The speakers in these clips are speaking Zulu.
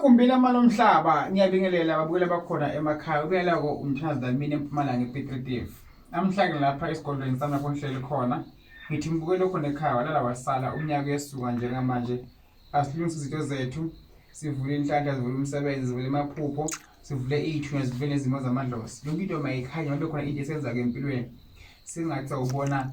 Magumbini amalomhlaba ngiyabingelela ababukeli abakhona emakhaya ubuyela ko umthandazo mina eMpumalanga ePetritive. Namhlanje lapha esigodlweni sami lapho ngihleli khona ngithi ngibukele khona ekhaya walala wasala umnyaka uyesuka njengamanje asilungise izinto zethu sivule inhlanhla sivule umsebenzi sivule emaphupho sivule ithunya sivule nezimo zamadlozi. Yonke into mayikhanya ngabe khona into esenza ke empilweni singathi ubona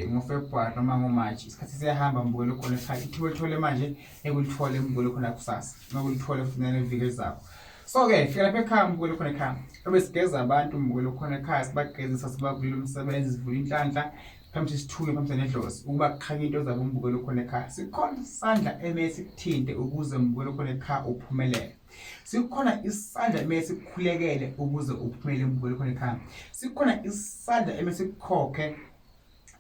ngoFebruary noma ngoMarch isikhathi siyahamba mbukelo khona ekhaya ithuba lithole manje ekulithole mbukelo khona kusasa nokulithole futhi neviki zakho. So ke fika lapha ekhaya mbukelo khona ekhaya bese sigeza abantu mbukelo khona ekhaya sibagezisa sibavulile umsebenzi sivula inhlanhla phambi sithuke phambi nedlozi ukuba kukhanya into zabo mbukelo khona ekhaya. Sikhona isandla emesikthinte ukuze mbukelo khona ekhaya uphumelele. Sikhona isandla emesikhulekele ukuze uphumelele mbukelo khona ekhaya. Sikhona isandla emesikhokhe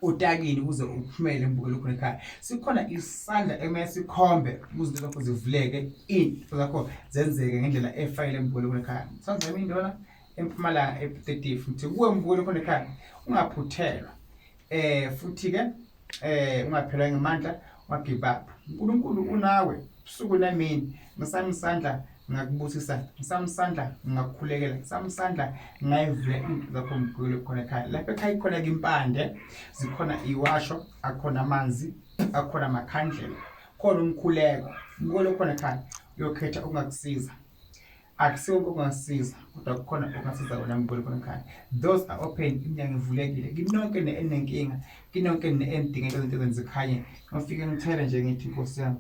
utakini ukuze uphumelele mbukelo khona ekhaya. Sikhona isandla emesikhombe ukuze lokho zivuleke into zakho zenzeke ngendlela efanele mbukelo khona ekhaya. Sazama indona eMpumalanga ePetritive ngithi kuwe mbukelo khona ekhaya ungaphuthelwa. Futhi ke ungaphelwa ngamandla wagive up. uNkulunkulu unawe usuku namini ngesami isandla ngakubusisa ngesami isandla ngakukhulekela ngesami isandla ngayivula into zakho mbukelo khona ekhaya. Lapha ekhaya ikhona ke impande zikhona iwasho akhona amanzi akhona amakhandlela khona umkhuleko mbukelo khona ekhaya uyokhetha ungakusiza akusiwo ukungasiza kodwa kukhona ukungasiza wena mbukelo khona ekhaya. Those are open iminyango ivulekile kinonke enenkinga kinonke endinga izinto ezenzikhanye ngifike ngithele nje ngithi Nkosi yami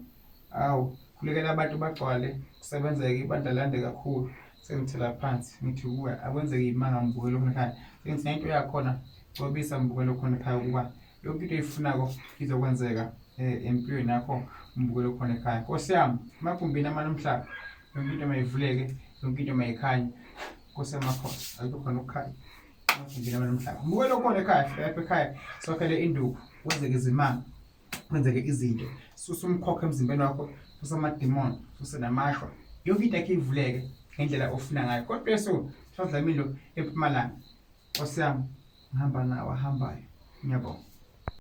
awu khulekela abantu bagcwale kusebenzeke ibandla lande kakhulu sengithela phansi ngithi kuwe akwenzeke imanga mbukelo khona ekhaya. Sengithi into yakhona cobisa mbukelo khona ekhaya ukuba yonke into eyifunako izokwenzeka empilweni yakho mbukelo khona ekhaya. Nkosi yami magumbini amalomhlaba yonke into mayivuleke yonke into mayikhanye Nkosi yamakhosi ayikho khona ukukhanya magumbini amalomhlaba mbukelo khona ekhaya. Lapha ekhaya sokhele induku kwenzeke izimanga kwenzeke izinto susa umkhokha emzimbeni wakho susa amademoni susa namashwa yonke into yakhe ivuleke ngendlela ofuna ngayo. Kodwa so sodlamilo eMpumalanga Nkosi yami ngihamba nawe ahambayo ngiyabonga.